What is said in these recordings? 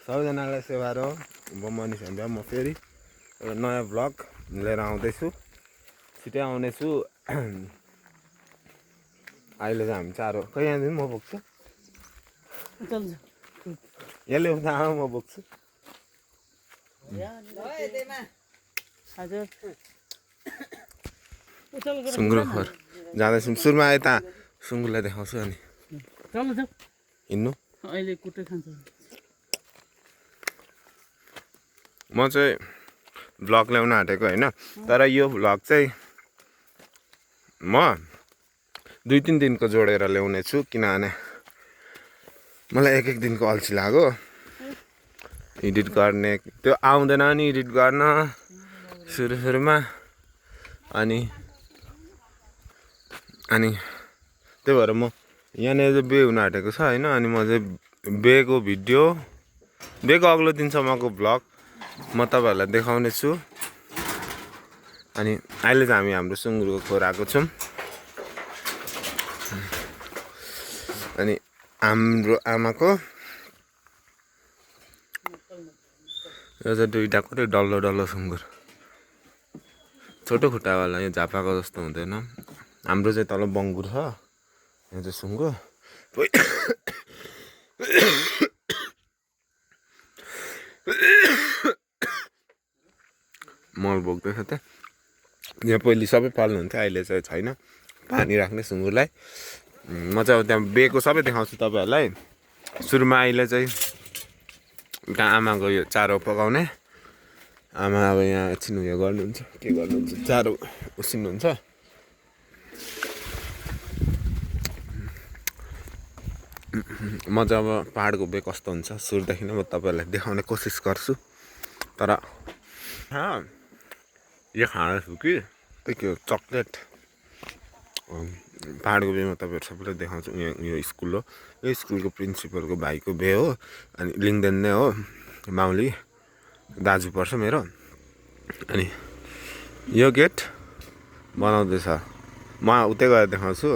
सबैजनालाई सेवारो म मनिष भन्दा म फेरि एउटा नयाँ भ्लग लिएर आउँदैछु। छिटै आउनेछु। अहिले चाहिँ हामी चारो खै यहाँदेखि म बोक्छु यसले उता आऊ म बोक्छु। सुँगुर खोर जाँदैछौँ। सुरुमा यता सुँगुरलाई देखाउँछु अनि हिँड्नु। म चाहिँ भ्लग ल्याउन आँटेको होइन, तर यो भ्लग चाहिँ म 2-3 दिनको जोडेर ल्याउने छु, किनभने मलाई एक दिनको अल्छी लाग्यो एडिट गर्ने। त्यो आउँदैन नि एडिट गर्न सुरुमा। अनि त्यही भएर म यहाँनिर चाहिँ बे हुन आँटेको छ होइन। अनि म चाहिँ बेको भिडियो, बेको अग्लो दिनसम्मको भ्लग म तपाईँहरूलाई देखाउने छु। अनि अहिले चाहिँ हामी हाम्रो सुँगुरको खोर आएको छौँ। अनि हाम्रो आमाको यो चाहिँ दुईवटा कति डल्लो डल्लो सुँगुर, छोटो खुट्टावाला। यो झापाको जस्तो हुँदैन। हाम्रो चाहिँ तल बङ्गुर छ, यहाँ चाहिँ सुँगुर। मल बोक्दैछ त। यहाँ पहिले सबै पाल्नुहुन्थ्यो, अहिले चाहिँ छैन पानी राख्ने सुँगुरलाई। म चाहिँ अब त्यहाँ बेको सबै देखाउँछु तपाईँहरूलाई। सुरुमा अहिले चाहिँ त्यहाँ आमाको यो चारो पकाउने। आमा अब यहाँ एकछिन उयो गर्नुहुन्छ, के गर्नुहुन्छ, चारो उसिन्नुहुन्छ। म चाहिँ अब पहाडको बे कस्तो हुन्छ सुरुदेखि नै म तपाईँहरूलाई देखाउने कोसिस गर्छु। तर यो खाँदैछु कि के हो चक्लेट। पहाडको बेमा तपाईँहरू सबैलाई देखाउँछु। यो स्कुल हो, यो स्कुलको प्रिन्सिपलको भाइको बे हो। अनि लिङ्गदेन नै हो, माउली दाजु पर्छ मेरो। अनि यो गेट बनाउँदैछ, म उतै गएर देखाउँछु।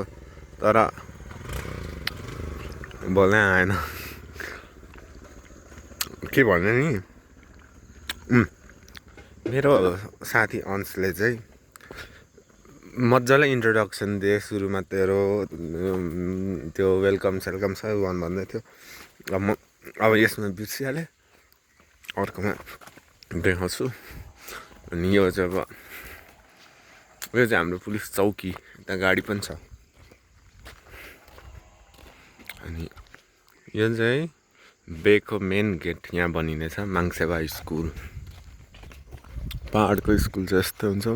तर बोल्नै आएन के भन्ने नि। मेरो साथी अंशले चाहिँ मजाले इन्ट्रोडक्सन दिए सुरुमा। त्यो वेलकम सेलकम सबै भन्दै थियो। अब यसमा बिर्सिहालेँ, अर्कोमा देखाउँछु। अनि यो चाहिँ हाम्रो पुलिस चौकी, त्यहाँ गाडी पनि छ। अनि यो चाहिँ बेको मेन गेट, यहाँ बनिनेछ माङसेवा स्कुल। पहाडको स्कुल चाहिँ यस्तो हुन्छ।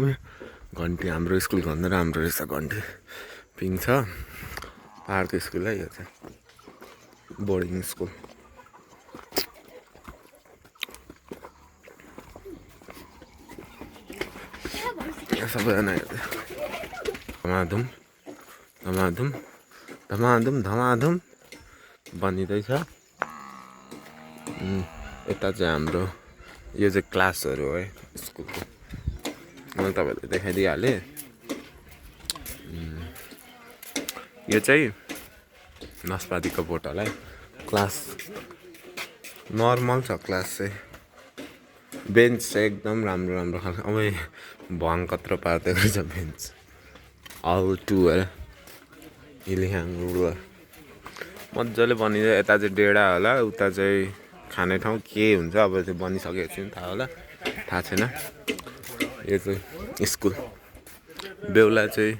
घन्टी हाम्रो स्कुल भन्दा राम्रो रहेछ, घन्टी पिङ छ। पहाडको स्कुल है, यो चाहिँ बोर्डिङ स्कुल। सबैजना हेर्दै धमाधुम धमाधुम धमाधुम धमाधुम बनिँदैछ। यता चाहिँ हाम्रो यो चाहिँ क्लासहरू है स्कुलको, मैले तपाईँलाई देखाइदिइहालेँ। यो चाहिँ नासपातीको बोटल है। क्लास नर्मल छ, क्लास चाहिँ। बेन्च चाहिँ एकदम राम्रो राम्रो खालको। अब भङ कत्रो पारिदिएको रहेछ बेन्च। अल टु है हिलिहाङ रुलर मजाले बनिन्छ। यता चाहिँ डेडा होला, उता चाहिँ खाने ठाउँ के हुन्छ अब त्यो बनिसकेपछि थाहा होला, थाहा छैन। यो चाहिँ स्कुल। बेहुला चाहिँ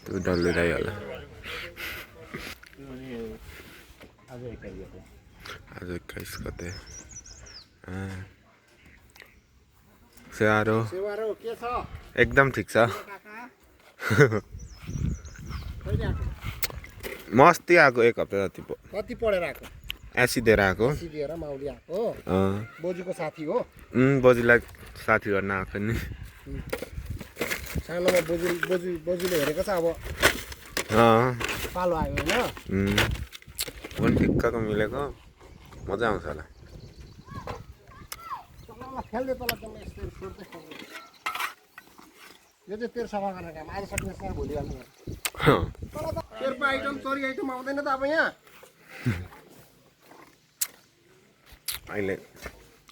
त्यो डल्ले दाइ होला। आज 21 गते। सेवारो के छ? एकदम ठिक छ। म अस्ति आएको, 1 हप्ता जति भयो। कति पढेर आएको? एसी दिएर आएको। एसी दिएर माउली आएको। बोजूको साथी हो? बोजूलाई साथी गर्न आएको नि। सानोमा बोजूले हेरेको छ, अब पालो आयो होइन। पनि ठिक्कको मिलेको, मजा आउँछ होला। यो चाहिँ तेरो सफा गर्ने काम आज सकिन्छ भोलि गर्नु शेर्पा आइटम चोरी आइटम आउँदैन त अब यहाँ अहिले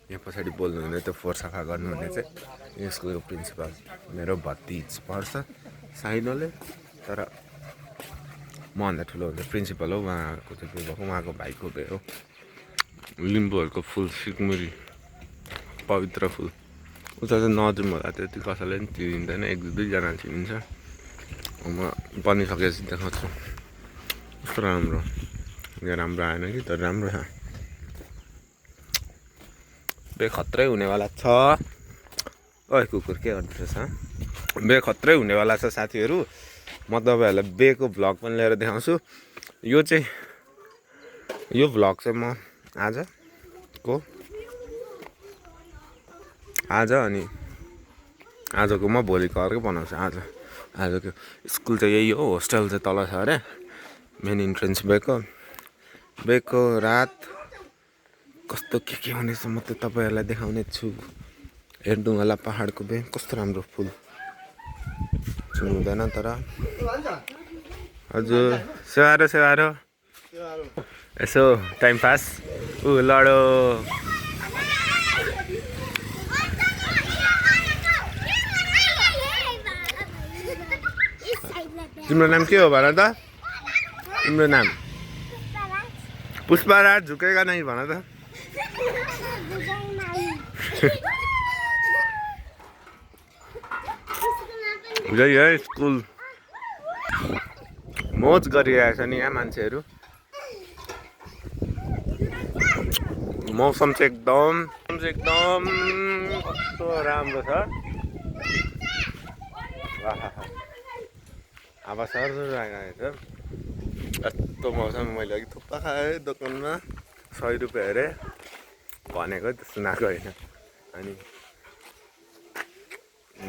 यहाँ पछाडि बोल्नुहुने त्यो फोहोर सफा गर्नुहुने चाहिँ यो स्कुलको प्रिन्सिपल मेरो भतिज पर्छ साइनोले तर मभन्दा ठुलो हुन्छ प्रिन्सिपल हो उहाँको चाहिँ के भएको उहाँको भाइको बे हो लिम्बूहरूको फुल सिक्मुरी पवित्र फुल उता चाहिँ नजाउँ होला त्यति कसैले पनि चिनिँदैन एक दुईजना चिनिन्छ म बनिसकेपछि देखाउँछु कस्तो राम्रो यो राम्रो आएन कि तर राम्रो छ बे खत्रै हुनेवाला छ ओइ कुकुर के गर्दैछ बे खत्रै हुनेवाला छ साथीहरू म तपाईँहरूलाई बेको भ्लग पनि लिएर देखाउँछु यो भ्लग चाहिँ म आज अनि आजको म भोलिको अर्कै बनाउँछु आजको स्कुल चाहिँ यही हो होस्टेल चाहिँ तल छ अरे मेन इन्ट्रेन्स बेको रात कस्तो के हुनेछ म त तपाईँहरूलाई देखाउने छु हेर्दुङला पहाडको बे कस्तो राम्रो फुल छुनु हुँदैन तर हजुर सेवारो यसो टाइम पास लडो तिम्रो नाम के हो भन त तिम्रो नाम पुष्पराज झुकेगा नहीं भन त यही है स्कुल मोज गरिरहेको छ नि यहाँ मान्छेहरू मौसम चाहिँ एकदम कस्तो राम्रो छ हावा सरसर आइरहेको छ यस्तो मौसम मैले अघि थुक्पा खाएँ दोकानमा 100 रुपियाँ अरे भनेको त्यस्तो सुनाएको होइन अनि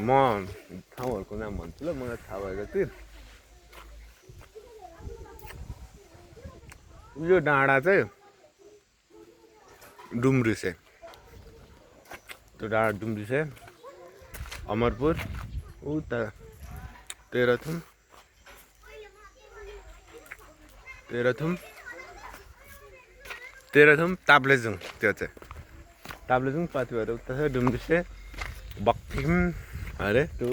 म ठाउँहरूको नाम भन्छु ल मलाई थाहा भएको थियो यो डाँडा चाहिँ डुम्रिसे त्यो डाँडा डुम्रिसे अमरपुर उता तेह्रथुम ताप्लेजुङ त्यो चाहिँ ताप्लेजुङ पछि भएर उता छ डुम्रिसे बक्थिम अरे त्यो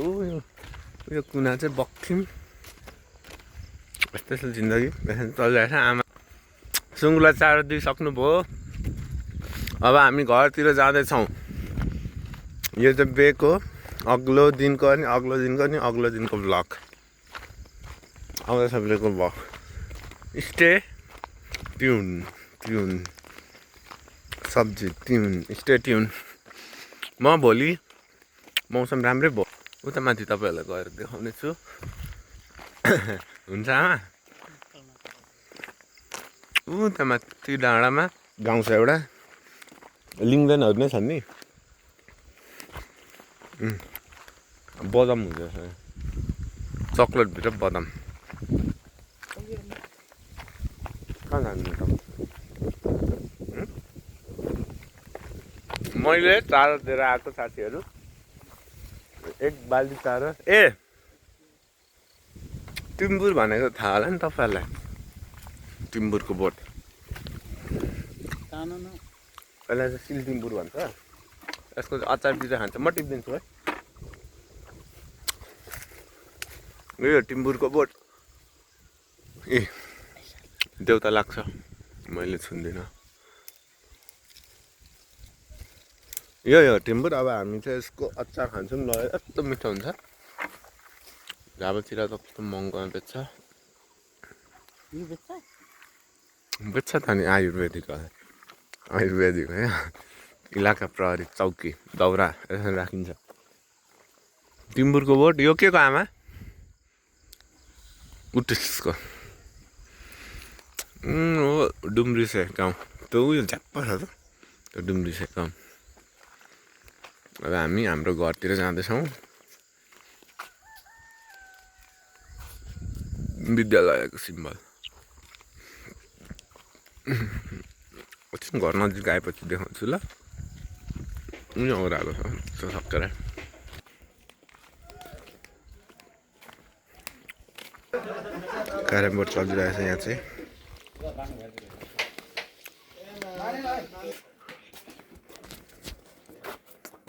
उयो कुना चाहिँ बक्थिम यस्तो जिन्दगी चलिरहेको छ आमा सुँगुरलाई चारो दिइसक्नुभयो अब हामी घरतिर जाँदैछौँ यो चाहिँ बेको अग्लो दिनको भ्लग आउँदैछ बेको भ्लग स्टे ट्युन सब्जी स्टे ट्युन म भोलि मौसम राम्रै भयो उता माथि तपाईँहरूलाई गएर देखाउने छु हुन्छ आमा उता माथि डाँडामा गाउँ छ एउटा लिङ्गदेनहरू नै छन् नि बदाम हुन्छ चक्लेटभित्र बदाम कहाँ जानु त मैले चारो दिएर आएको साथीहरू एक बाल्टी चारो टिम्बुर भनेको थाहा होला नि तपाईँहरूलाई टिम्बुरको बोट पहिला चाहिँ सिल टिम्बुर भन्छ यसको चाहिँ अचार दिँदा खान्छ म टिपिदिन्छु है यो टिम्बुरको बोट देउता लाग्छ मैले छुन्दिनँ यो टिम्बुर अब हामी चाहिँ यसको अचार खान्छौँ ल यस्तो मिठो हुन्छ जाबातिर त कस्तो महँगोमा बेच्छ त नि आयुर्वेदिक है इलाका प्रहरी चौकी दाउरा यसरी राखिन्छ टिम्बुरको बोट यो के को आमा उटिसको हो डुम्रिसे गाउँ त्यो उयो झ्याप्प छ त त्यो डुम्रिसे गाउँ अब हामी हाम्रो घरतिर जाँदैछौँ विद्यालयको सिम्बल एकछिन घर नजिक आएपछि देखाउँछु ल ओह्रालो छ सकेर क्यारम बोर्ड चलिरहेछ यहाँ चाहिँ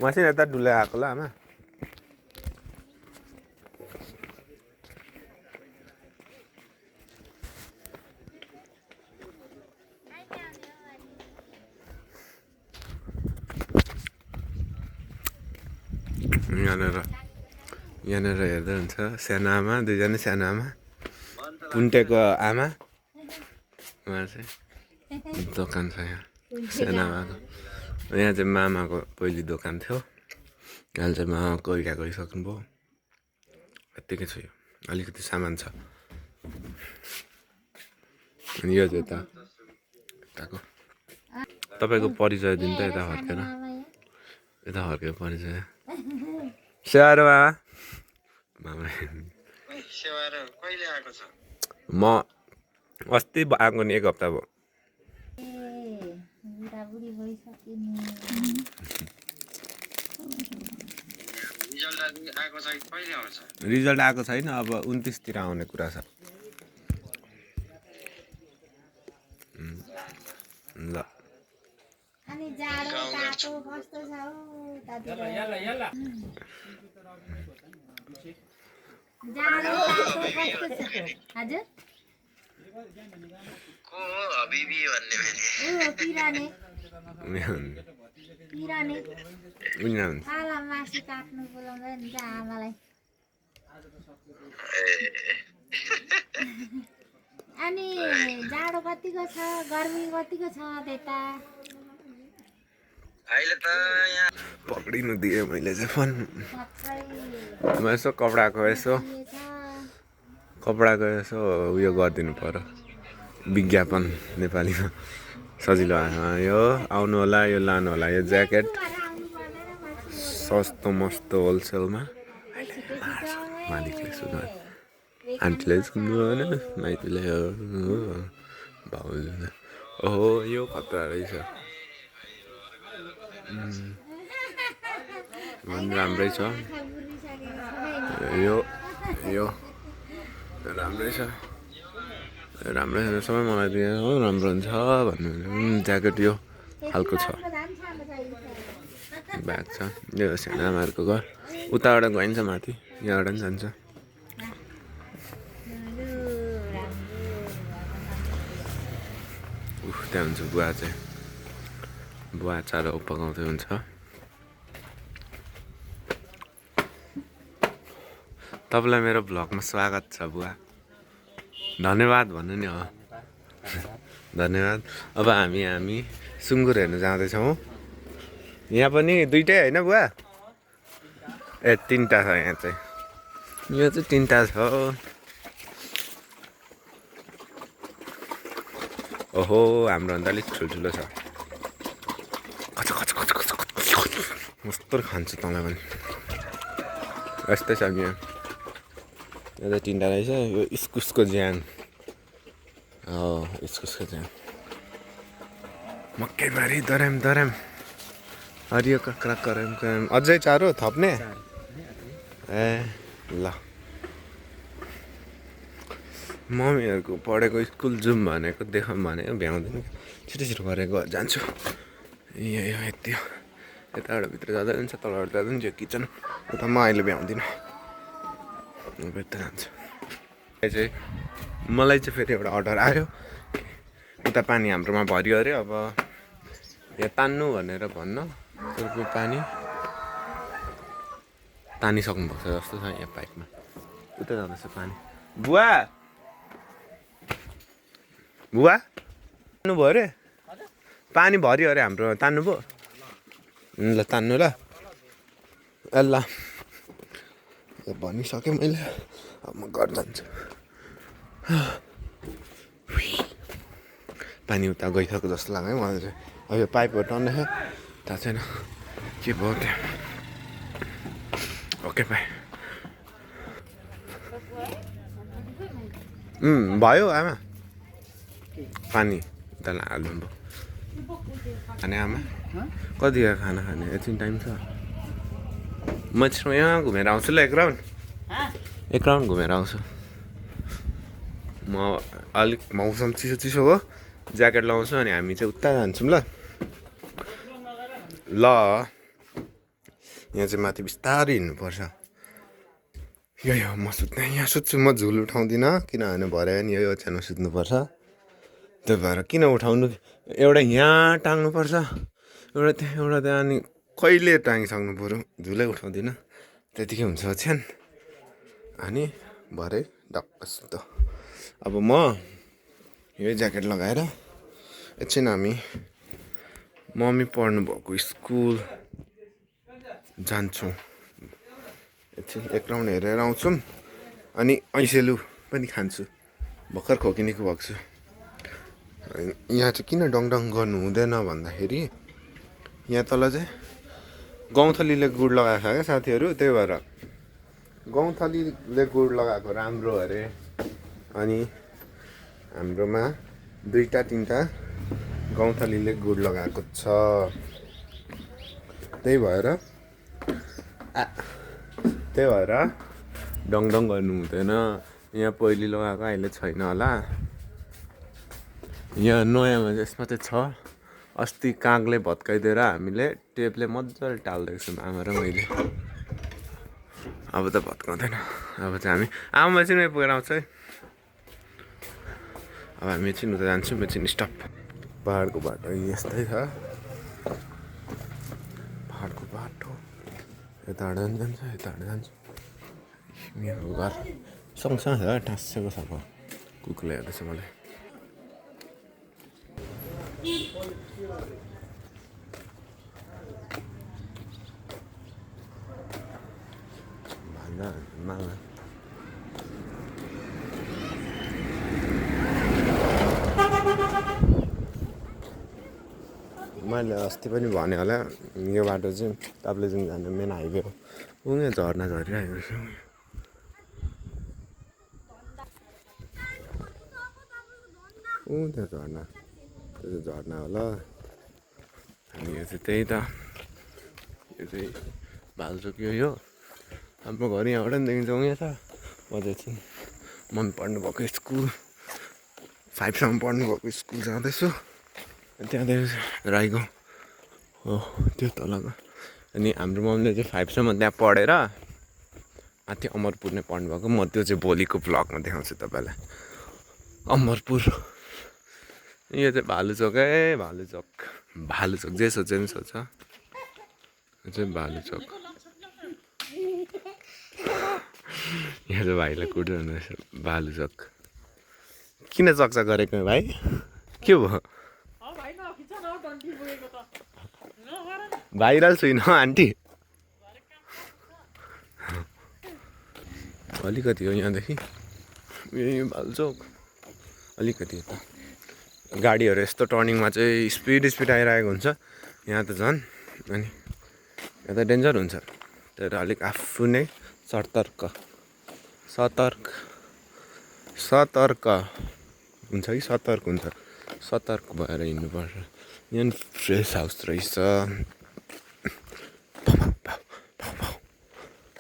मसिन यता डुले आएको ल आमा यहाँनिर हेर्दै हुन्छ सानो आमा दुईजना सानो आमा पुन्टेको आमा उहाँ चाहिँ दोकान छ यहाँ सानो आमाको यहाँ चाहिँ मामाको पहिले दोकान थियो अहिले चाहिँ मामा कोही गइसक्नुभयो यत्तिकै छ यो अलिकति सामान छ अनि यो चाहिँ यताको तपाईँको परिचय दिनु त यता फर्केर परिचय स्याहारो मामा म अस्ति आएको नि 1 हप्ता भयो रिजल्ट आएको छैन अब 29 तिर आउने कुरा छ ल अनि जाडो तातो कस्तो छ जाडो तातो कस्तो छ हजुर को हबिबी भन्ने भने ओ पिराने आला मासु काट्नु बोलाउँदै हुन्छ आमालाई अनि जाडो कतिको छ गर्मी कतिको छ त्यता अहिले त यहाँ पक्रिनु दिएँ मैले चाहिँ फोन म यसो कपडाको यसो उयो गरिदिनु पर्यो विज्ञापन नेपालीमा सजिलो यो आउनु होला यो लानु होला यो ज्याकेट सस्तो मस्तो होलसेलमा मालिकले सुन्नु आन्टीले सुन्नु होइन माइतीले भाउजूले ओहो यो खतरा रहेछ राम्रै छ यो राम्रै छ सबै मलाई दिए हो राम्रो हुन्छ भन्नु ज्याकेट यो खालको छ ब्याग छ यो सानो आमाहरूको घर उताबाट गइन्छ माथि यहाँबाट पनि जान्छ त्यहाँ हुन्छ बुवा चाहिँ बुवा चारो पकाउँदै हुन्छ तपाईँलाई मेरो भ्लगमा स्वागत छ बुवा धन्यवाद भन्नु नि हो धन्यवाद अब हामी सुँगुर हेर्नु जाँदैछौँ यहाँ पनि 2टै होइन बुवा ए 3टा छ यहाँ चाहिँ यो चाहिँ 3टा छ ओहो हाम्रो अन्त अलिक ठुल्ठुलो छ मस्तो खान्छ तँलाई पनि यस्तै छ यहाँ यो त 3टा रहेछ यो इस्कुसको ज्यान हो इस्कुसको ज्यान मकैबारी दराम हरियो काँक्रा कराम अझै चारो थप्ने ए ल मम्मीहरूको पढेको स्कुल जाउँ भनेको देखाउँ भनेको भ्याउँदैन छिटो गरेको जान्छु यो यति हो यताबाट भित्र जाँदै जान्छ तलबाट जाँदा पनि त्यो किचन उता म अहिले भ्याउँदिनँ यता जान्छु चाहिँ मलाई चाहिँ फेरि एउटा अर्डर आयो उता पानी हाम्रोमा भरियो अरे अब यहाँ तान्नु भनेर भन्न रुपियाँ पानी तानिसक्नुपर्छ जस्तो छ यहाँ पाइपमा उता जाँदैछ पानी बुवा तान्नु भयो अरे पानी भरियो अरे हाम्रो तान्नु भयो ल तान्नु ल ल भनिसकेँ मैले अब म घर जान्छु पानी उता गइसक्यो जस्तो लाग्यो मलाई चाहिँ अब यो पाइपहरू टन्दैछ थाहा छैन के भयो त्यहाँ ओके बाई भयो आमा पानी उता हाल्नु भयो खाने आमा कति खाना खाने एकछिन टाइम छ म यहाँ घुमेर आउँछु ल एक राउन्ड घुमेर आउँछु म अलिक मौसम चिसो चिसो हो ज्याकेट लगाउँछु अनि हामी चाहिँ उता जान्छौँ ल यहाँ चाहिँ माथि बिस्तारै हिँड्नुपर्छ यो म सुत्ने यहाँ सुत्छु म झुल उठाउँदिनँ किनभने भरे नि यो ओछ्यानमा सुत्नुपर्छ त्यही भएर किन उठाउनु एउटा यहाँ टाङ्नुपर्छ एउटा त्यहाँ अनि कहिले टाँगिसक्नु पऱ्यो झुलै उठाउँदिनँ त्यतिकै हुन्छ ओछ्यान अनि भरे डक्क सुत अब म यही ज्याकेट लगाएर एकछिन हामी मम्मी पढ्नु भएको स्कुल जान्छौँ एकछिन एक राउन्ड हेरेर आउँछौँ अनि ऐसेलु पनि खान्छु भर्खर खोकिनेको भएको छु यहाँ चाहिँ किन डङडङ गर्नु हुँदैन भन्दाखेरि यहाँ तल चाहिँ गौँथलीले गुड लगाएको छ क्या साथीहरू त्यही भएर गौँथलीले गुड लगाएको राम्रो अरे अनि हाम्रोमा 2-3टा गौँथलीले गुड लगाएको छ त्यही भएर डङडङ गर्नु हुँदैन यहाँ पहिले लगाएको अहिले छैन होला यहाँ नयाँमा यसमा चाहिँ छ अस्ति कागले भत्काइदिएर हामीले टेपले मजाले टाल्दैको छौँ आमा र मैले अब त भत्काउँदैन अब चाहिँ हामी आमा चाहिँ पुगेर आउँछ है अब हामी चाहिँ उता जान्छौँ एकछिन स्टप पहाडको बाटो यस्तै छ पहाडको बाटो यताबाट जान्छ यताबाट जान्छ मेरो घर सँगसँगै छ टाँसेको छ कुकुरले हेर्दैछ मलाई मैले अस्ति पनि भने होला यो बाटो चाहिँ ताप्लेजुङ जाने मेन हाइवे हो यहाँ झर्ना झरिरहेको छ त्यहाँ झर्ना त्यो चाहिँ झर्ना होला अनि यो चाहिँ त्यही त यो चाहिँ भालचोक यो हाम्रो घर यहाँबाट नि देखिन्छ यहाँ छ म चाहिँ मम्मी पढ्नुभएको स्कुल 5 सम्म पढ्नुभएको स्कुल जाँदैछु त्यहाँदेखि राईगाउँ हो त्यो तलको अनि हाम्रो मम्मीले चाहिँ 5 सम्म त्यहाँ पढेर माथि अमरपुर नै पढ्नुभएको म त्यो चाहिँ भोलिको भ्लगमा देखाउँछु तपाईँलाई अमरपुर यो चाहिँ भालुचोक जे सोचे नि सोच यो चाहिँ भालुचोक यहाँ चाहिँ भाइलाई कुटिरहनु रहेछ भालुचोक किन चक्चा गरेको भाइ के भयो भाइरल छुइनँ आन्टी अलिकति हो यहाँदेखि यही भालुचोक अलिकति यता गाडीहरू यस्तो टर्निङमा चाहिँ स्पिड आइरहेको हुन्छ यहाँ त झन् अनि यहाँ त डेन्जर हुन्छ तर अलिक आफू नै सतर्क हुन्छ कि सतर्क हुन्छ सतर्क भएर हिँड्नुपर्छ यहाँ फ्रेस हाउस रहेछ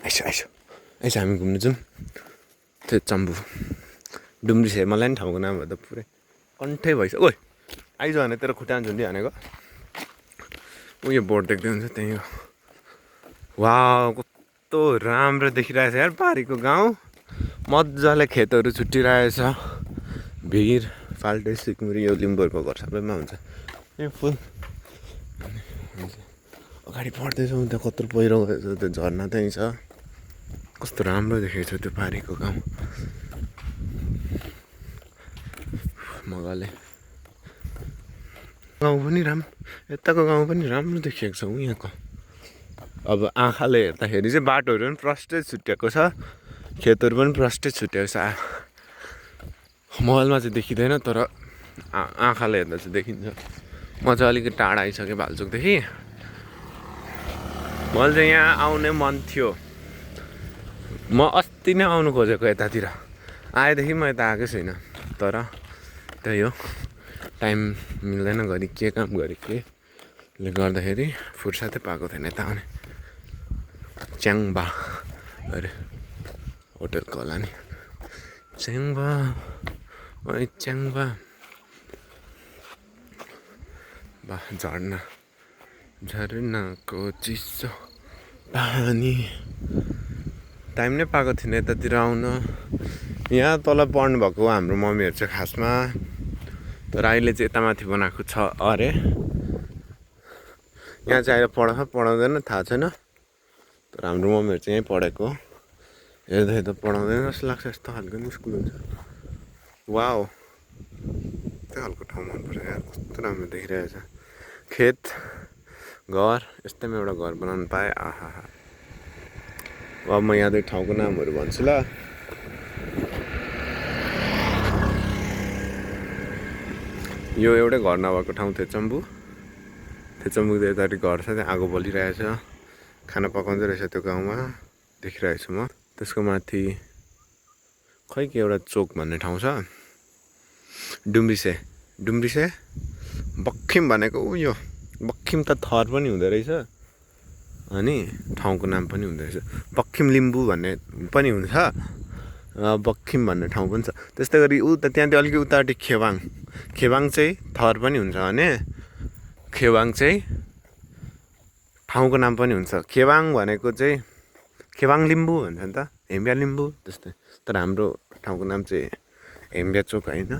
आइस हामी घुम्नु जाउँ त्यो चम्बु डुम्री छ मलाई नि ठाउँको नाम भयो त पुरै कन्ठै भइस ओइ आइज भने तेरो खुट्टा झुन्डी हानेको उयो बोर्ड देख्दै हुन्छ त्यही हो वाउ कस्तो राम्रो देखिरहेछ यार पारीको गाउँ मजाले खेतहरू छुट्टिरहेछ भिर फाल्टे सिक्मुरी यो लिम्बूहरूको घर सबैमा हुन्छ ए फुल अगाडि पढ्दैछौँ त्यहाँ कत्रो पहिरो गएछ त्यो झर्ना त्यहीँ छ कस्तो राम्रो देखेको छ त्यो पारीको गाउँ मजाले गाउँ पनि यताको गाउँ पनि राम्रो देखिएको छ यहाँको अब आँखाले हेर्दाखेरि चाहिँ बाटोहरू पनि प्रष्टै छुट्याएको छ खेतहरू पनि प्रष्टै छुट्याएको छ मोबाइलमा चाहिँ देखिँदैन तर आँखाले हेर्दा चाहिँ देखिन्छ म चाहिँ अलिकति टाढा आइसकेँ भालचोकदेखि मैले चाहिँ यहाँ आउने मन थियो म अस्ति नै आउनु खोजेको यतातिर आएदेखि म यता आएकै छुइनँ तर त्यही हो टाइम मिल्दैन घरि के काम गरेँ केले गर्दाखेरि फुर्सदै पाएको थिएन यता आउने च्याङबा अरे होटलको होला नि च्याङबा ओइ च्याङ्बा बा झरनाको चिसो पानी टाइम नै पाएको थिएन यतातिर आउन यहाँ तल पढ्नु भएको हाम्रो मम्मीहरू चाहिँ खासमा तर अहिले चाहिँ यता माथि बनाएको छ अरे यहाँ चाहिँ आएर पढाउँछ पढाउँदैन थाहा छैन तर हाम्रो मम्मीहरू चाहिँ यहीँ पढेको हेर्दा हेर्दा पढाउँदैन जस्तो लाग्छ यस्तो खालको नि स्कुल हुन्छ वाउ त्यही खालको ठाउँ मन पर्छ यार कस्तो राम्रो देखिरहेछ खेत घर यस्तैमा एउटा घर बनाउनु पाएँ आहा अब म यहाँ ठाउँको नामहरू भन्छु ल यो एउटै घर नभएको ठाउँ थेचम्बुको यतापट्टि घर छ त्यहाँ आगो बलिरहेछ खाना पकाउँदै रहेछ त्यो गाउँमा देखिरहेको छु म त्यसको माथि खै के एउटा चोक भन्ने ठाउँ छ डुम्रिसे बक्खिम भनेको उयो बक्खिम त थर पनि हुँदो रहेछ अनि ठाउँको नाम पनि हुँदो रहेछ बक्खिम लिम्बू भन्ने पनि हुन्छ बक्खिम भन्ने ठाउँ पनि छ त्यस्तै गरी उता त्यहाँदेखि अलिकति उतापट्टि खेवाङ चाहिँ थर पनि हुन्छ भने खेवाङ चाहिँ ठाउँको नाम पनि हुन्छ खेवाङ भनेको चाहिँ खेवाङ लिम्बू भन्छ नि त हेम्बिया लिम्बू त्यस्तै तर हाम्रो ठाउँको नाम चाहिँ हेम्बिया चोक होइन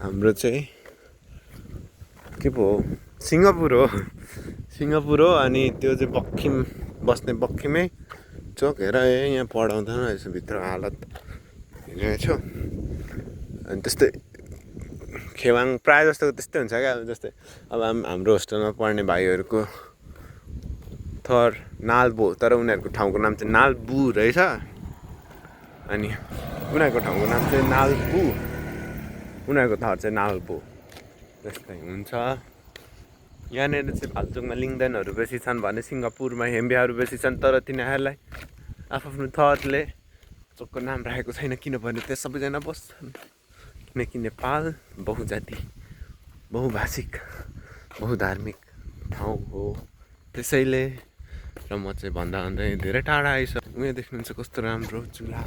हाम्रो चाहिँ के पो हो सिङ्गापुर हो अनि त्यो चाहिँ बक्खिम बस्ने बक्खिमै चोक हेर यहाँ पढाउँदैन रहेछ भित्र हालत हेरिरहेको छु अनि त्यस्तै खेवाङ प्रायः जस्तो त्यस्तै हुन्छ क्या जस्तै अब हाम्रो होस्टेलमा पढ्ने भाइहरूको थर नालबो तर उनीहरूको ठाउँको नाम चाहिँ नालबु रहेछ अनि उनीहरूको ठाउँको नाम चाहिँ नालबु उनीहरूको थर चाहिँ नालबो त्यस्तै हुन्छ यहाँनिर चाहिँ भालचोकमा लिङ्गदेनहरू बेसी छन् भने सिङ्गापुरमा हेम्बियाहरू बेसी छन् तर तिनीहरूलाई आफ्नो थरले चोकको नाम राखेको छैन किनभने त्यहाँ सबैजना बस्छन् किनकि नेपाल बहुजाति बहुभाषिक बहुधार्मिक ठाउँ हो त्यसैले र म चाहिँ भन्दा धेरै टाढा आइसक्यो उयो देख्नुहुन्छ कस्तो राम्रो चुला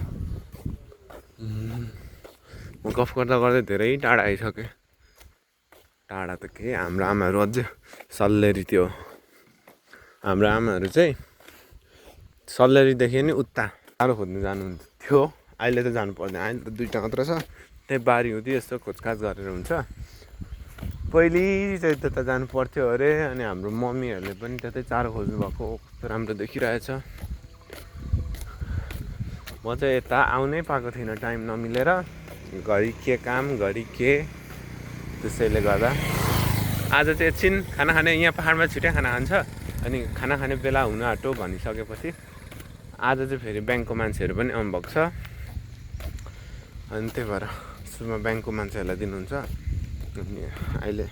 म गफ गर्दा गर्दै धेरै टाढा आइसकेँ टाढा त के हाम्रो आमाहरू अझै सल्लेरी त्यो हाम्रो आमाहरू चाहिँ सल्लेरीदेखि नि उता टाढो खोज्नु जानुहुन्थ्यो अहिले त जानु पर्दैन अहिले त दुईवटा मात्र छ त्यही बारी हुँदै यस्तो खोजखाज गरेर हुन्छ पहिले चाहिँ त्यता जानु पर्थ्यो अरे अनि हाम्रो मम्मीहरूले पनि त्यतै चारो खोज्नु भएको कस्तो राम्रो देखिरहेछ म चाहिँ यता आउनै पाएको थिइनँ टाइम नमिलेर घरि के काम घरि के त्यसैले गर्दा आज चाहिँ एकछिन खाना खाने यहाँ पाहाडमा छिट्टै खाना खान्छ अनि खाना खाने बेला हुन आँट्यो भनिसकेपछि आज चाहिँ फेरि ब्याङ्कको मान्छेहरू पनि आउनुभएको छ अनि त्यही भएर सुरुमा ब्याङ्कको मान्छेहरूलाई दिनुहुन्छ अनि अहिले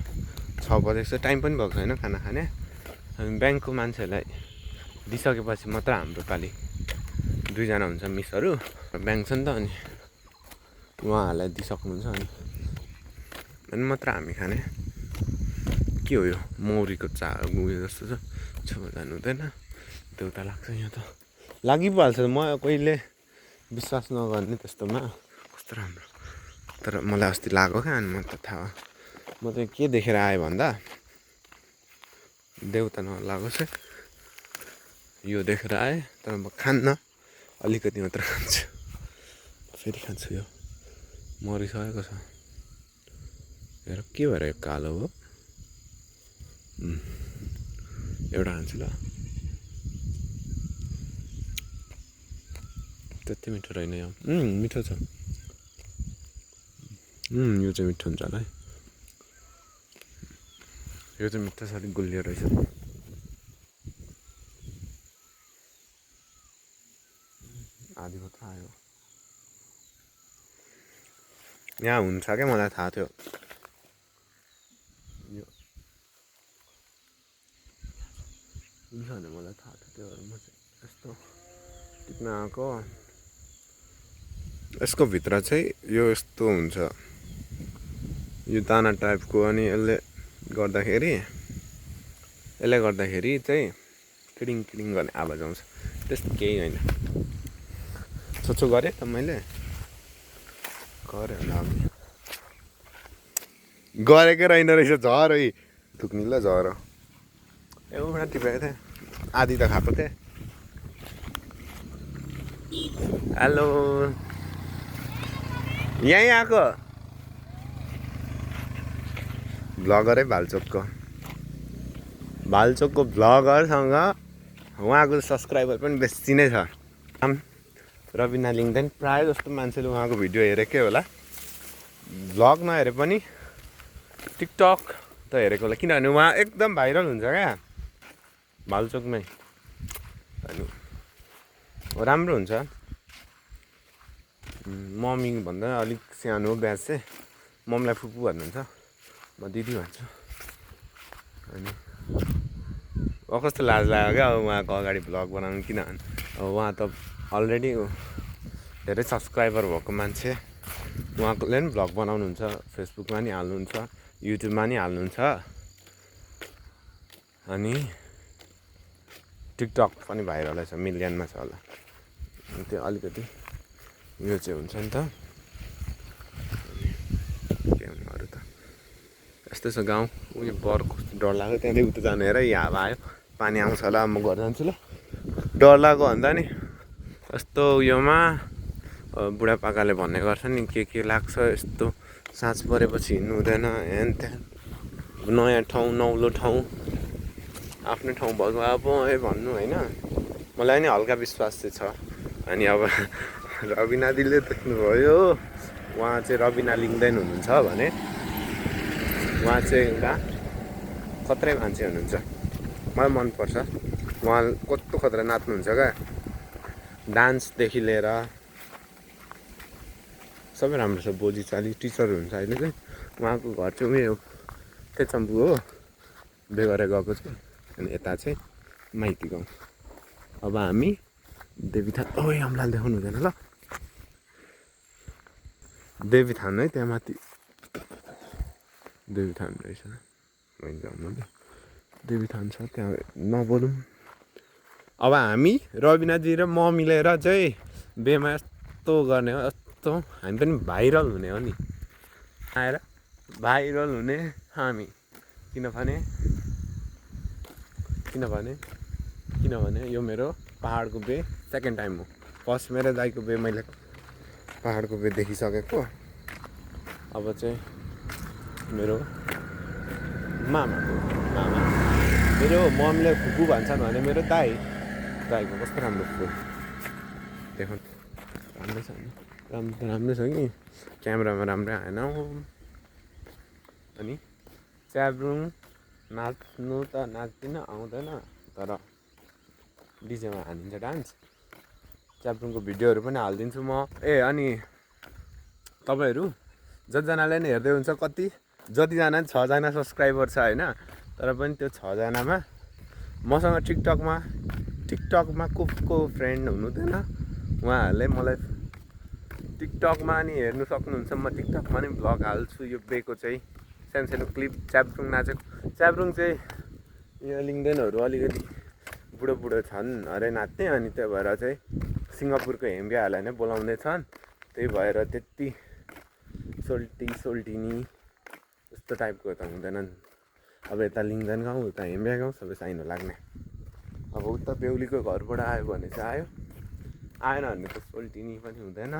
6 बजेको छ टाइम पनि भएको छैन खाना खाने अनि ब्याङ्कको मान्छेहरूलाई दिइसकेपछि मात्र हाम्रो पालि 2 जना हुन्छ मिसहरू ब्याङ्क छ नि त अनि उहाँहरूलाई दिइसक्नुहुन्छ अनि मात्र हामी खाने के हो यो मौरीको उयो जस्तो छ छेउमा जानु हुँदैन देउता लाग्छ यहाँ त लागि पो हाल्छ म कहिले विश्वास नगर्ने त्यस्तोमा कस्तो राम्रो तर मलाई अस्ति लाग्यो क्या अनि म त थाहा म चाहिँ के देखेर आएँ भन्दा देउता नलागोस् है यो देखेर आएँ तर म खान्न अलिकति मात्र खान्छु फेरि खान्छु यो मरिसकेको छ हेर के भएर यो कालो हो एउटा खान्छु ल त्यति मिठो रहेन यो मिठो छ यो चाहिँ मिठो हुन्छ होला है यो चाहिँ मिठो छ अलिक गुलियो रहेछ आधी मात्र आयो यहाँ हुन्छ क्या मलाई थाहा थियो यो हुन्छ भने मलाई थाहा थियो त्यो भएर म चाहिँ यस्तो टिप्न आएको यसको भित्र चाहिँ यो यस्तो हुन्छ यो दाना टाइपको अनि यसले गर्दाखेरि चाहिँ किडिङ किडिङ गर्ने आवाज आउँछ त्यस्तो केही होइन सोचो गरेँ त मैले गरेँ होला गरेकै रहेन रहेछ झर है थुक्नी ल झर एउटा टिपेको थिएँ आधी त खाएको थिएँ हेलो यहीँ आएको भ्लगर है भालचोकको भ्लगरसँग उहाँको सब्सक्राइबर पनि बेसी नै छ रविना लिङ्गदेन प्रायः जस्तो मान्छेले उहाँको भिडियो हेरेकै होला भ्लग नहेरे पनि टिकटक त हेरेको होला किनभने उहाँ एकदम भाइरल हुन्छ क्या भालचोकमै अनि राम्रो हुन्छ मम्मी भन्दा अलिक सानो ब्याज चाहिँ मम्मीलाई फुपू भन्नुहुन्छ म दिदी भन्छु अनि कस्तो लाज लाग्यो क्या अब उहाँको अगाडि भ्लग बनाउनु किनभने अब उहाँ त अलरेडी धेरै सब्सक्राइबर भएको मान्छे उहाँले पनि भ्लग बनाउनुहुन्छ फेसबुकमा नि हाल्नुहुन्छ युट्युबमा नि हाल्नुहुन्छ अनि टिकटक पनि भाइरल छ मिलियनमा छ होला त्यो अलिकति यो चाहिँ हुन्छ नि त के भन्नु अरू त यस्तै छ गाउँ उयो बर्को डर लाग्यो त्यहाँदेखि उता जानु हेर यहाँ हावा आयो पानी आउँछ होला म घर जान्छु ल डर लाग्यो भन्दा नि यस्तो उयोमा बुढापाकाले भन्ने गर्छ नि के लाग्छ यस्तो साँझ परेपछि हिँड्नु हुँदैन हेन त्यहाँ नयाँ ठाउँ नौलो ठाउँ आफ्नै ठाउँ भएको अब भन्नु होइन मलाई नि हल्का विश्वास चाहिँ छ अनि अब रविना दिदीले देख्नुभयो उहाँ चाहिँ रविना लिङ्गदेन हुनुहुन्छ भने उहाँ चाहिँ एउटा खत्रै मान्छे हुनुहुन्छ मलाई मनपर्छ उहाँ कस्तो खतरा नाच्नुहुन्छ क्या डान्सदेखि लिएर सबै राम्रो छ बोजी चाली टिचर हुनुहुन्छ अहिले चाहिँ उहाँको घर चाहिँ उयो तेचम्बु हो बे गरेर गएको छु अनि यता चाहिँ माइती गाउँ अब हामी देवीथान ओइ अम्लाले देखाउनु हुँदैन ल देवीथान है त्यहाँ माथि देवीथान रहेछ देवीथान छ त्यहाँ नबोलौँ अब हामी रविनाजी र म मिलेर चाहिँ बेमा यस्तो गर्ने हो यस्तो हामी पनि भाइरल हुने हो नि आएर भाइरल हुने हामी किनभने यो मेरो पहाडको बे सेकेन्ड टाइम हो फर्स्ट मेरो दाइको बे मैले पहाडको बे देखिसकेको अब चाहिँ मेरो मामा मेरो मम्मीले फुपू भन्छन् भने मेरो दाइको कस्तो राम्रो फुल देखो राम्रो छ नि राम्रो छ कि क्यामेरामा राम्रै आएन अनि च्याब्रुङ नाच्नु त नाच्दिनँ आउँदैन तर डिजेमा हानिन्छ डान्स च्याब्रुङको भिडियोहरू पनि हालिदिन्छु म अनि तपाईँहरू जतिजनाले नि हेर्दै हुन्छ जतिजना 6 जना सब्सक्राइबर छ होइन तर पनि त्यो 6 जनामा मसँग टिकटकमा को फ्रेन्ड हुनुहुँदैन उहाँहरूले मलाई टिकटकमा नि हेर्नु सक्नुहुन्छ म टिकटकमा नि भ्लग हाल्छु यो बेको चाहिँ सानो क्लिप च्याब्रुङ नाचेको च्याब्रुङ चाहिँ यो लिङ्गदेनहरू अलिकति बुढो छन् अरे नाच्ने अनि त्यही भएर चाहिँ सिङ्गापुरको हेम्बियाहरूलाई नै बोलाउँदै छन् त्यही भएर त्यति सोल्टिनी यस्तो टाइपको त हुँदैनन् अब यता लिङ्गदेन गाउँ उता हेम्बिया गाउँ सबै साइनो लाग्ने अब उता बेहुलीको घरबाट आयो भने चाहिँ आएन भने त सोल्टिनी पनि हुँदैन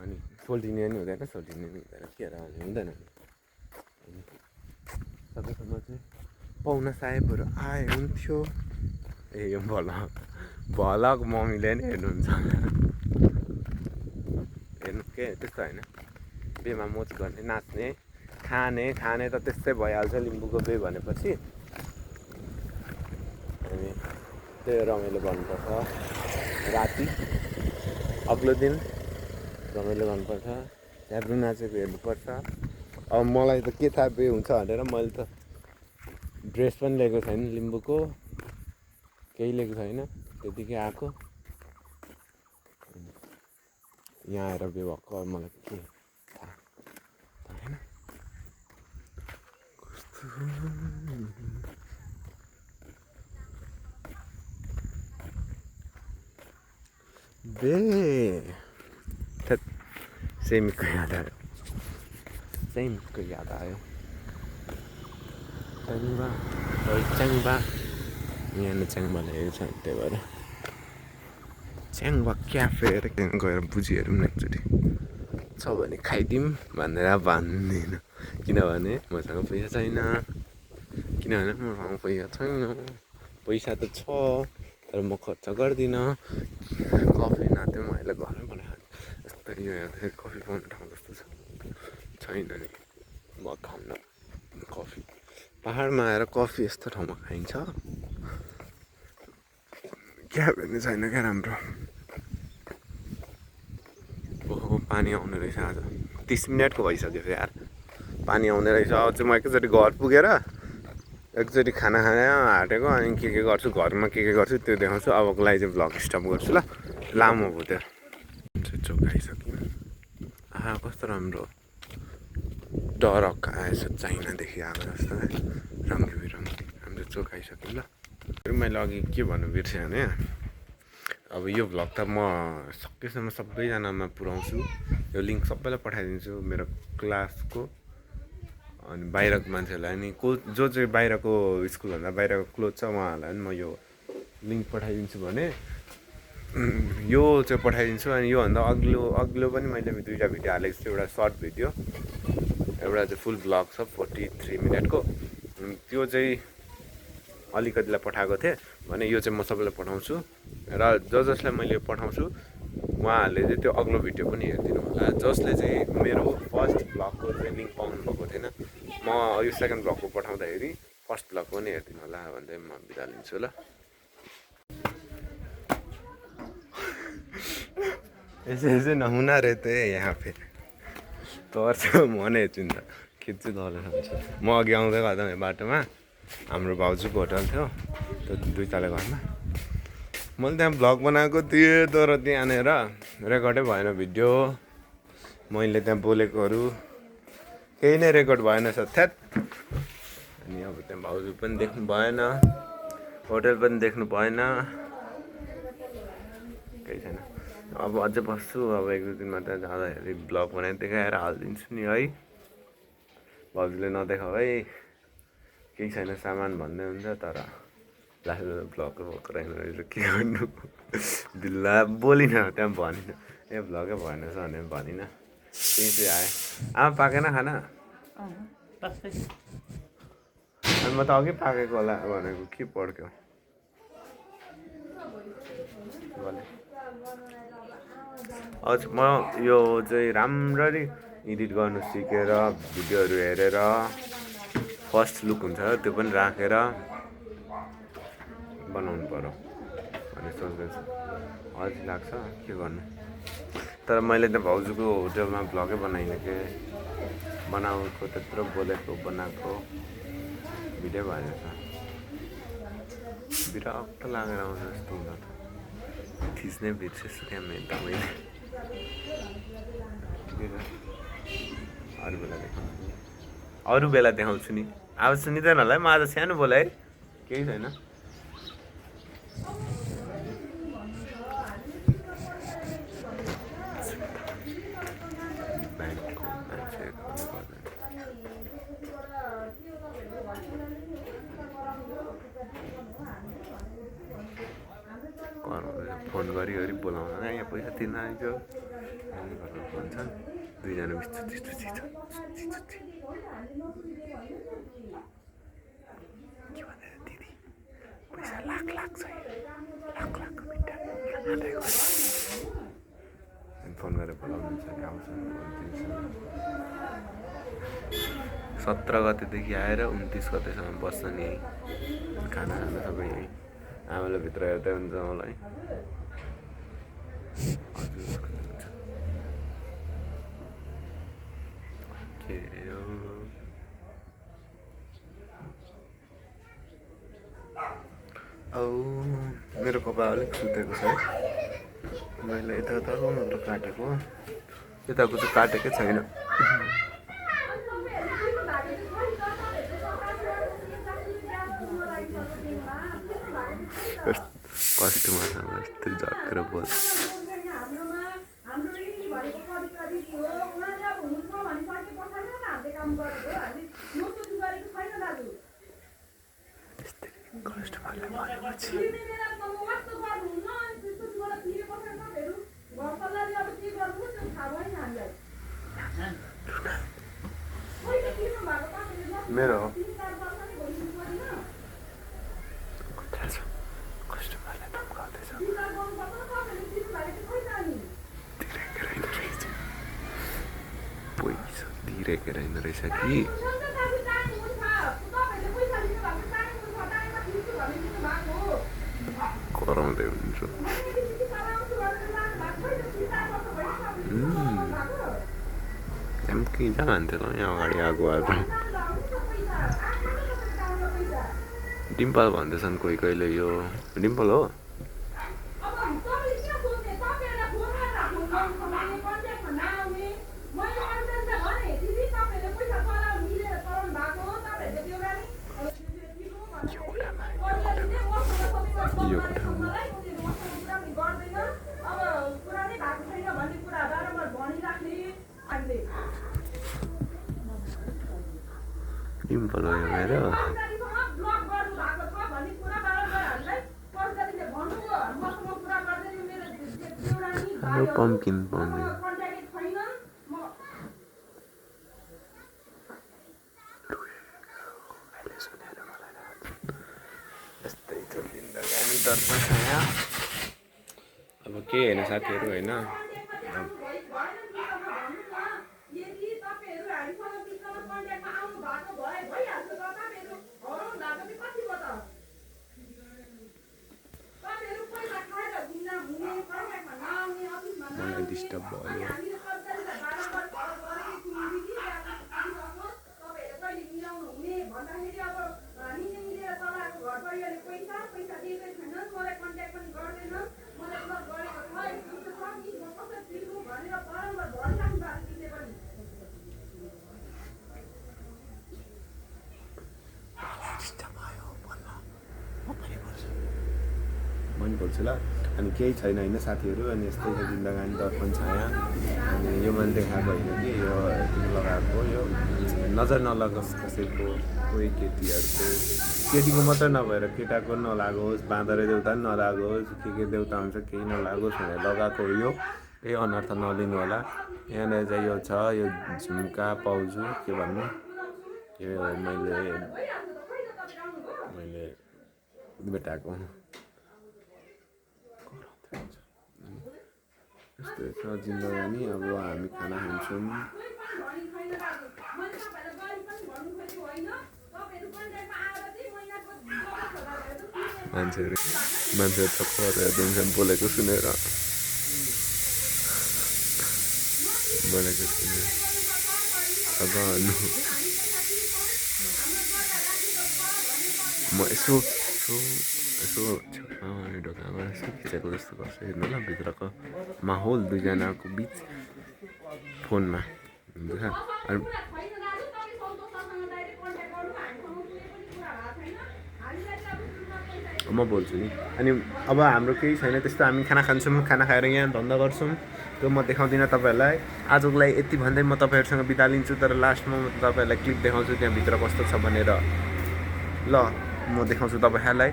अनि सोल्टिनी पनि हुँदैन के हुँदैन सबैसँग चाहिँ पाहुना साहेबहरू आए हुन्थ्यो यो भलक मम्मीले नै हेर्नुहुन्छ हेर्नु के त्यस्तो होइन बेमा मोज गर्ने नाच्ने खाने त त्यस्तै भइहाल्छ लिम्बूको बे भनेपछि अनि त्यही रमाइलो गर्नुपर्छ राति अग्लो दिन रमाइलो गर्नुपर्छ च्याब्रुङ नाचेको हेर्नुपर्छ अब मलाई त के थाहा बे हुन्छ भनेर मैले त ड्रेस पनि लिएको छैन लिम्बूको केही लिएको छैन त्यतिकै आएको यहाँ आएर बे भएको मलाई के थाहा होइन बे सेमीको याद आयो सेमको याद आयो च्याङ्बा च्याङ्बा यहाँ च्याङ्बा लेखेको छ त्यही भएर च्याङ्बा क्याफे अरे त्यहाँ गएर बुझिहेरौँ न एकचोटि छ भने खाइदिउँ भनेर भन्दिनँ किनभने मसँग पैसा छैन किनभने मसँग पैसा छैन पैसा त छ तर म खर्च गर्दिनँ कफी नाथे म अहिले घरमै बनाएर यस्तो यो हेर्दाखेरि कफी पाउने ठाउँ जस्तो छैन नि म खान्न कफी पाहाडमा आएर कफी यस्तो ठाउँमा खाइन्छ क्या भन्ने छैन क्या राम्रो ओहो पानी आउने रहेछ आज 30 मिनटको भइसक्यो यार पानी आउने रहेछ अझ म एकैचोटि घर पुगेर एकचोटि खाना खाना हाटेको अनि के गर्छु घरमा के गर्छु त्यो देखाउँछु अबको लागि चाहिँ भ्लग स्टप गर्छु ल लामो भयो त्यो चोखाइसक्यो आहा कस्तो राम्रो डरक आएछ चाइनादेखि आएको जस्तो रङ्गी बिरङ्गी हाम्रो चोखाइसक्यो ल मैले अघि के भन्नु बिर्सेँ भने अब यो भ्लग त म सकेसम्म सबैजनामा पुऱ्याउँछु यो लिङ्क सबैलाई पठाइदिन्छु मेरो क्लासको अनि बाहिरको मान्छेहरूलाई अनि जो चाहिँ बाहिरको स्कुलभन्दा बाहिरको क्लोज छ उहाँहरूलाई पनि म यो लिङ्क पठाइदिन्छु भने यो चाहिँ पठाइदिन्छु अनि योभन्दा अघिल्लो पनि मैले 2टा भिडियो हालेको छु एउटा सर्ट भिडियो एउटा चाहिँ फुल भ्लग छ 43 मिनटको त्यो चाहिँ अलिकतिलाई पठाएको थिएँ भने यो चाहिँ म सबैलाई पठाउँछु र जसलाई मैले पठाउँछु उहाँहरूले चाहिँ त्यो अग्लो भिडियो पनि हेरिदिनु होला जसले चाहिँ मेरो फर्स्ट भ्लगको चाहिँ लिङ्क पाउनु भएको थिएन म यो सेकेन्ड भ्लगको पठाउँदाखेरि फर्स्ट भ्लग पनि हेरिदिनु होला भन्दै म बिदा लिन्छु ल ऐसे नहुना रहते यहाँ पे तर्छ मनै चिन्ता खिच्छु दल म अघि आउँदै गर्दा बाटोमा हाम्रो भाउजूको होटल थियो त्यो 2 तले घरमा मैले त्यहाँ भ्लग बनाएको थिएँ तर त्यहाँनिर रेकर्डै भएन भिडियो मैले त्यहाँ बोलेकोहरू केही नै रेकर्ड भएन थ्यात अनि अब त्यहाँ भाउजू पनि देख्नु भएन होटल पनि देख्नु भएन केही छैन अब अझै बस्छु अब 1-2 दिनमा त्यहाँ जाँदाखेरि भ्लग बनाएर देखाएर हालिदिन्छु नि है भाउजूले नदेखाऊ है केही छैन सामान भन्दै हुन्छ तर लास्टमा भ्लगको कराइनु रहेछ के गर्नु दिल्ला बोलिनँ त्यहाँ भनिनँ ए भ्लगै भएन छ भने भनिनँ त्यही चाहिँ आएँ आमा पाकेन खाना अनि म त अघि पाकेको होला भनेको के पड्क्यो अझ म यो चाहिँ राम्ररी एडिट गर्नु सिकेर भिडियोहरू हेरेर फर्स्ट लुक हुन्छ त्यो पनि राखेर बनाउनु पर्यो भन्ने सोच्दैछु अझै लाग्छ के गर्नु तर मैले त भाउजूको होटलमा भ्लगै बनाइनँ के बनाएको त्यत्रो बोलेको बनाएको भिडियो भएन छ बिरक्त लागेर आउँछ जस्तो हुँदा खिच्नै बिर्सेछु त्यहाँ मैले अरू बेला देखाउँछु नि अब सुनिँदैन होला है म आज सानो बोला है केही छैन फोन गरी बोलाउन यहाँ पैसा तिर्न आइज भन्छन् 2 जना के भनेर दिदी पैसा लाख छ फोन गरेर बोलाउनुहुन्छ नि आउँछ 17 गतेदेखि आएर 29 गतेसम्म बस्छ नि खाना खाना सबै यहीँ आमाले भित्र हेर्दै हुन्छ मलाई मेरो कपाल अलिक सुतेको छ मैले यता काटेको यताको चाहिँ काटेकै छैन कस्टमरसँग यस्तै झर्केर बोल्छ मेरो हो कस्टमरले धम्काउँदैछ पैसा तिरेको रहेन रहेछ कि कराउँदै हुन्छ कहीँ जान्थ्यो त यहाँ अगाडि आएको आज डिम्पल भन्दैछन् कोही कहिले यो डिम्पल हो यो कोठामा डिम्पल हो यो मेरो हाम्रो पम्किन पाउने यस्तै छ जिन्दगानी दर्पण छाया अब के होइन साथीहरू होइन मलाई डिस्टर्ब भयो मन पर्छ ल अनि केही छैन होइन साथीहरू अनि यस्तै छ जिन्दगानी दर्पण छाया अनि यो मैले देखाएको होइन कि यो लगाएको यो नजर नलागोस् कसैको कोही केटीहरूको केटीको मात्रै नभएर केटाको नलागोस् बाँदरे देउता पनि नलागोस् के देउता हुन्छ केही नलागोस् भनेर लगाएको हो यो केही अनर्थ नलिनु होला यहाँनिर चाहिँ यो छ यो झुम्का पाउजु के भन्नु यो मैले भेटाएको यस्तो छ जिन्दगानी अब हामी खाना खान्छौँ मान्छेहरू चक्कर हेरिदिन्छन् बोलेको सुनेर अब म यसो ढोकामा यसो खिचेको जस्तो गर्छु हेर्नु ल भित्रको माहौल दुईजनाको बिच फोनमा हुन्छ अनि म बोल्छु नि अनि अब हाम्रो केही छैन त्यस्तो हामी खाना खान्छौँ खाना खाएर यहाँ धन्दा गर्छौँ त्यो म देखाउँदिनँ तपाईँहरूलाई आजको लागि यति भन्दै म तपाईँहरूसँग बिदा लिन्छु तर लास्टमा म तपाईँहरूलाई क्लिप देखाउँछु त्यहाँभित्र कस्तो छ भनेर ल म देखाउँछु तपाईँहरूलाई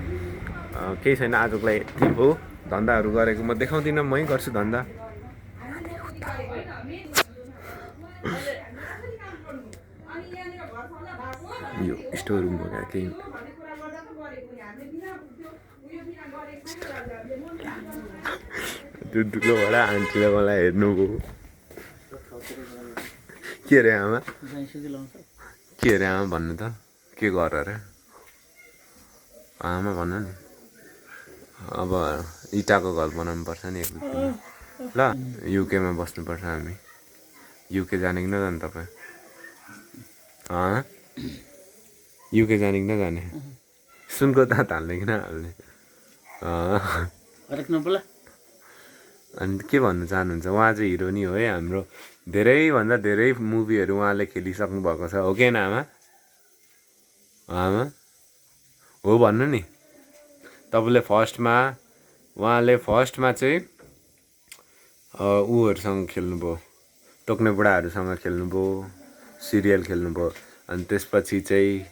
केही छैन आजको लागि यति हो धन्दाहरू गरेको म देखाउँदिनँ मै गर्छु धन्दा यो स्टोर रुम हो क्या केही ठुलोबाट आन्टीले मलाई हेर्नुभयो के अरे आमा भन्नु त के गर अरे आमा भन्नु नि अब इँटाको घर बनाउनु पर्छ नि ल युकेमा बस्नुपर्छ हामी युके जाने कि नजाने तपाईँ युके जाने कि नजाने सुनको दाँत हाल्ने कि नहाल्ने अनि के भन्नु चाहनुहुन्छ उहाँ चाहिँ हिरो नि हो है हाम्रो धेरैभन्दा धेरै मुभीहरू उहाँले खेलिसक्नु भएको छ हो कि होइन आमा हो भन्नु नि तपाईँले उहाँले फर्स्टमा चाहिँ ऊहरूसँग खेल्नुभयो तोक्ने बुढाहरूसँग खेल्नुभयो सिरियल खेल्नुभयो अनि त्यसपछि चाहिँ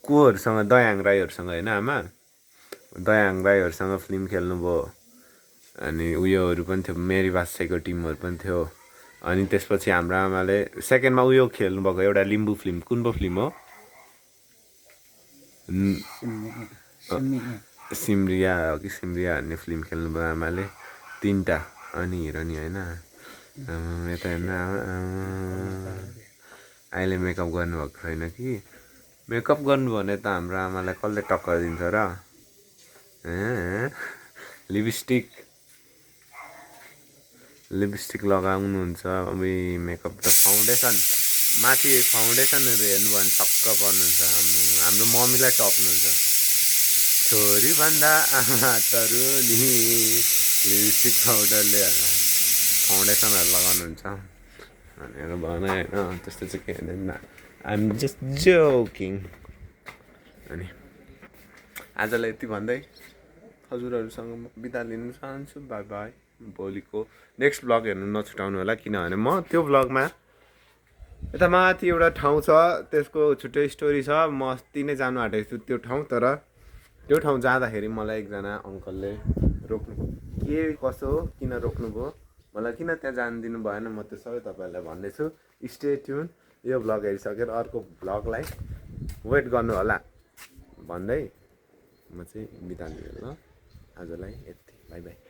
कोहरूसँग दयाङ राईहरूसँग होइन आमा दयाङ दाईहरूसँग फिल्म खेल्नुभयो अनि उयोहरू पनि थियो मेरी बादशाहको टिमहरू पनि थियो अनि त्यसपछि हाम्रो आमाले सेकेन्डमा उयो खेल्नुभएको एउटा लिम्बू फिल्म कुन पो फिल्म हो सिमरिया हो कि सिमरिया भन्ने फिल्म खेल्नुभयो आमाले 3टा अनि हिरोनी होइन यता हेर्नु अहिले मेकअप गर्नुभएको छैन कि मेकअप गर्नुभयो भने त हाम्रो आमालाई कसले टक्कर दिन्छ र लिपस्टिक लगाउनुहुन्छ अब मेकअप त फाउन्डेसन माथि फाउन्डेसनहरू हेर्नुभयो भने छक्क पर्नुहुन्छ हाम्रो मम्मीलाई टप्नुहुन्छ छोरी भन्दा आमा तरुनी लिपस्टिक पाउडरले फाउन्डेसनहरू लगाउनुहुन्छ भनेर भने होइन त्यस्तो चाहिँ के होइन आइएम जस्ट जोकिङ अनि आजलाई यति भन्दै हजुरहरूसँग बिदा लिन चाहन्छु बाई बाई भोलिको नेक्स्ट भ्लग हेर्नु नछुटाउनु होला किनभने म त्यो भ्लगमा यता माथि एउटा ठाउँ छ त्यसको छुट्टै स्टोरी छ म अस्ति नै जानु आँटेको छु त्यो ठाउँ तर त्यो ठाउँ जाँदाखेरि मलाई एकजना अङ्कलले रोक्नु के कसो किन रोक्नुभयो मलाई किन त्यहाँ जानु दिनु भएन म त्यो सबै तपाईँहरूलाई भन्दैछु स्टे ट्युन यो भ्लग हेरिसकेर अर्को भ्लगलाई वेट गर्नु होला भन्दै म चाहिँ बिदा लिएँ ल आजलाई यति बाई बाई